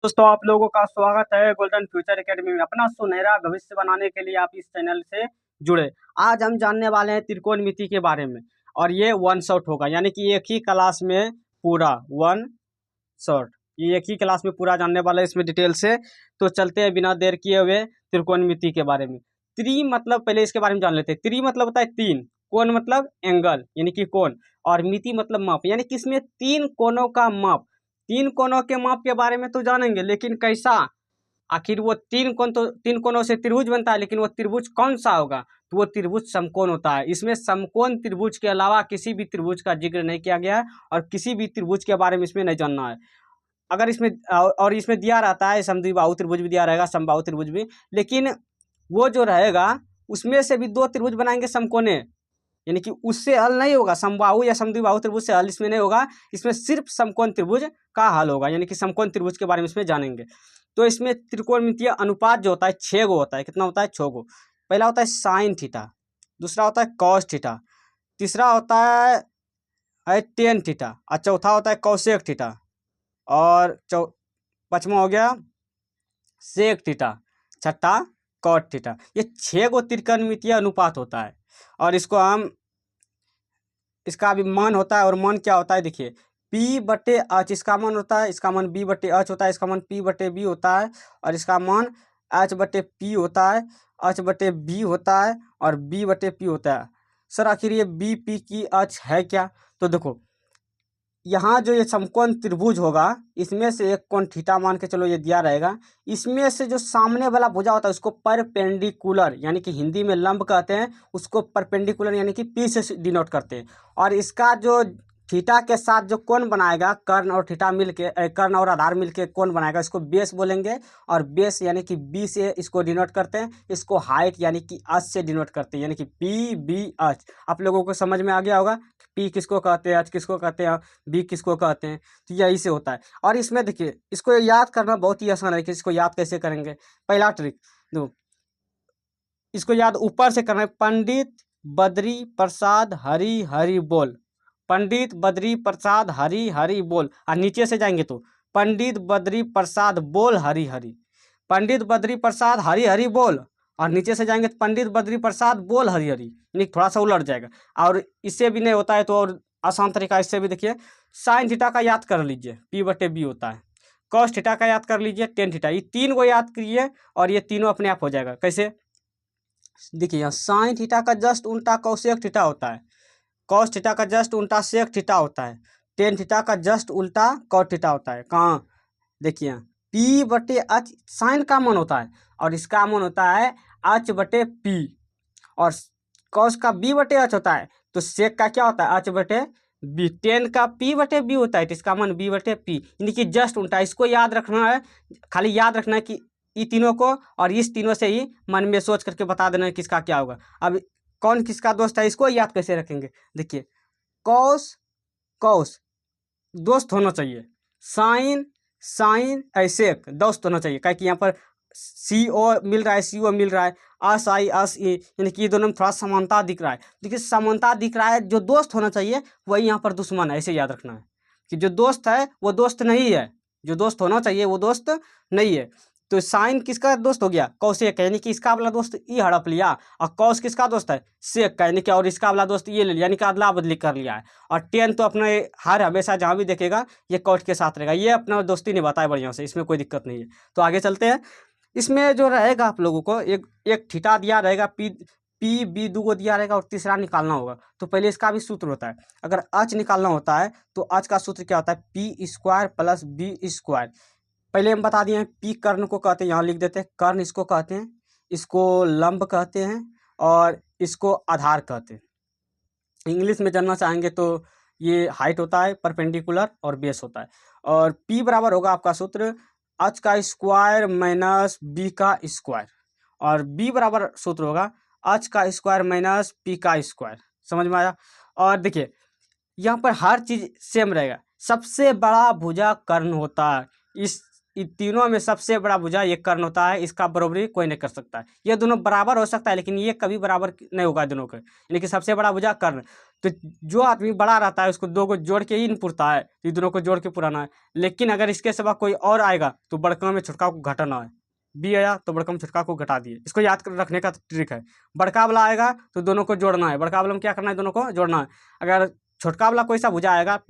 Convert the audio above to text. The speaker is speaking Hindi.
दोस्तों आप लोगों का स्वागत है गोल्डन फ्यूचर एकेडमी में। अपना सुनहरा भविष्य बनाने के लिए आप इस चैनल से जुड़े। आज हम जानने वाले हैं त्रिकोणमिति के बारे में और ये वन शॉट होगा, यानी कि एक ही क्लास में पूरा वन शॉट, ये एक ही क्लास में पूरा जानने वाला है इसमें डिटेल से। तो चलते हैं बिना देर किए हुए त्रिकोणमिति के बारे में। त्रि मतलब पहले इसके बारे में जान लेते हैं। त्रि मतलब होता है तीन, कोण मतलब एंगल यानी कि कोण, और मिति मतलब माप, यानी कि इसमें तीन कोणों का माप। तीन कोणों के माप के बारे में तो जानेंगे, लेकिन कैसा, आखिर वो तीन कोण, तो तीन कोणों से त्रिभुज बनता है, लेकिन वो त्रिभुज कौन सा होगा, तो वो त्रिभुज समकोण होता है। इसमें समकोण त्रिभुज के अलावा किसी भी त्रिभुज का जिक्र नहीं किया गया है और किसी भी त्रिभुज के बारे में इसमें नहीं जानना है। अगर इसमें और इसमें दिया रहता है समद्विबाहु त्रिभुज भी दिया रहेगा, समबाहु त्रिभुज भी, लेकिन वो जो रहेगा उसमें से भी दो त्रिभुज बनाएंगे समकोणे, यानी कि उससे हल नहीं होगा। समबाहु या समद्विबाहु त्रिभुज से हल इसमें नहीं होगा, इसमें सिर्फ समकोण त्रिभुज का हल होगा, यानी कि समकोण त्रिभुज के बारे में इसमें जानेंगे। तो इसमें त्रिकोणमितीय अनुपात जो होता है 6 गो होता है। कितना होता है? 6 गो। पहला होता है साइन थीटा, दूसरा होता है कॉस थीटा, तीसरा होता है टेन थीटा, और चौथा होता है कौसेक थीटा, और पांचवा हो गया सेक थीटा, छठा कॉट थीटा। ये 6 गो त्रिकोणमितीय अनुपात होता है और इसको हम, इसका भी मान होता है। और मान क्या होता है देखिए, पी बटे एच इसका मान होता है, इसका मान बी बटे एच होता है, इसका मान पी बटे बी होता है, और इसका मान एच बटे पी होता है, एच बटे बी होता है, और बी बटे पी होता है। सर आखिर ये बी पी की एच है क्या? तो देखो, यहाँ जो ये समकोण त्रिभुज होगा इसमें से एक कोण थीटा मान के चलो ये दिया रहेगा, इसमें से जो सामने वाला भुजा होता है उसको परपेंडिकुलर, यानी कि हिंदी में लंब कहते हैं, उसको परपेंडिकुलर यानी कि पी से डिनोट करते हैं। और इसका जो थीटा के साथ जो कोण बनाएगा, कर्ण और थीटा मिलके, कर्ण और आधार मिलके कोण बनाएगा, इसको बेस बोलेंगे। और बेस यानी कि बी से इसको डिनोट करते हैं, इसको हाइट यानी कि एच से डिनोट करते हैं, यानी कि पी बी एच। आप लोगों को समझ में आ गया होगा पी किसको कहते हैं, एच किसको कहते हैं, बी किसको कहते हैं। तो यही से होता है। और इसमें देखिए, इसको याद करना बहुत ही आसान है कि इसको याद कैसे करेंगे। पहला ट्रिक दो, इसको याद ऊपर से करना है। पंडित बद्री प्रसाद हरि हरि बोल, पंडित बद्री प्रसाद हरि हरि बोल। और नीचे से जाएंगे तो पंडित बद्री प्रसाद बोल हरि हरि, पंडित बद्री प्रसाद हरि हरि बोल। और नीचे से जाएंगे तो पंडित बद्री प्रसाद बोल हरि हरि, यानी थोड़ा सा उलट जाएगा। और इससे भी नहीं होता है तो और आसान तरीका इससे भी देखिए, साइन थीटा का याद कर लीजिए, पी बटे बी होता है। कॉस थीटा का याद कर लीजिए, टेन थीटा। ये तीन को याद करिए और ये तीनों अपने आप हो जाएगा। कैसे? देखिए, यहाँ साइन थीटा का जस्ट उल्टा कौसेक थीटा होता है, कॉस थीटा का जस्ट उल्टा सेक थीटा होता है, टेन थीटा का जस्ट उल्टा कॉट थीटा होता है। कहाँ? देखिए, पी बटे एच साइन का मान होता है और इसका मान होता है एच बटे पी, और कॉस का बी बटे एच होता है, तो सेक का क्या होता है? एच बटे बी। टेन का पी बटे बी होता है तो इसका मान बी बटे पी, यानी कि जस्ट उल्टा। इसको याद रखना है, खाली याद रखना है कि ये तीनों को, और इस तीनों से ही मन में सोच करके बता देना है किसका क्या होगा। अब कौन किसका दोस्त है इसको याद कैसे रखेंगे? देखिए, कॉस कॉस दोस्त होना चाहिए, साइन साइन ऐसे दोस्त होना चाहिए, क्या कि यहाँ पर सी ओ मिल रहा है, सी ओ मिल रहा है, अस आई अस ए, यानी कि ये दोनों में थोड़ा समानता दिख रहा है। देखिए, समानता दिख रहा है, जो दोस्त होना चाहिए वही यहाँ पर दुश्मन है, ऐसे याद रखना है कि जो दोस्त है वो दोस्त नहीं है, जो दोस्त होना चाहिए वो दोस्त नहीं है। तो साइन किसका दोस्त हो गया? कौसेक, यानी कि इसका वाला दोस्त ई हड़प लिया, और कौस किसका दोस्त है? सेक का, यानी कि और इसका वाला दोस्त ये ले लिया, यानी कि अदला बदली कर लिया है। और टेन तो अपने हर हमेशा जहाँ भी देखेगा ये कॉट के साथ रहेगा, ये अपना दोस्ती निभाता है बढ़िया से, इसमें कोई दिक्कत नहीं है। तो आगे चलते हैं। इसमें जो रहेगा आप लोगों को एक एक थीटा दिया रहेगा, पी पी बी दो को दिया रहेगा, और तीसरा निकालना होगा। तो पहले इसका भी सूत्र होता है, अगर एच निकालना होता है तो एच का सूत्र क्या होता है? P square plus B square. पहले हम बता दिए हैं, पी कर्ण को कहते हैं, यहाँ लिख देते हैं, कर्ण इसको कहते हैं, इसको लंब कहते हैं, और इसको आधार कहते हैं। इंग्लिश में जानना चाहेंगे तो ये हाइट होता है परपेंडिकुलर, और बेस होता है। और P बराबर होगा आपका सूत्र एच का स्क्वायर माइनस बी का स्क्वायर, और B बराबर सूत्र होगा एच का स्क्वायर माइनस पी का स्क्वायर। समझ में आया? और देखिए, यहाँ पर हर चीज सेम रहेगा। सबसे बड़ा भुजा कर्ण होता है, इस इन तीनों में सबसे बड़ा भुजा ये कर्ण होता है, इसका बराबरी कोई नहीं कर सकता है। ये दोनों बराबर हो सकता है लेकिन ये कभी बराबर नहीं होगा दोनों के, यानी कि सबसे बड़ा भुजा कर्ण। तो जो आदमी बड़ा रहता है उसको दो को जोड़ के ही पुरता है, तो दोनों को जोड़ के पुराना है। लेकिन अगर इसके सिवा कोई और आएगा तो बड़का में छोटका को घटाना है। बी आया तो बड़का में छोटका को घटा दिए, इसको याद रखने का ट्रिक है। बड़का वाला आएगा तो दोनों को जोड़ना है, बड़का वाला में क्या करना है, दोनों को जोड़ना है। अगर छोटका वाला कोई सा भुजा आएगा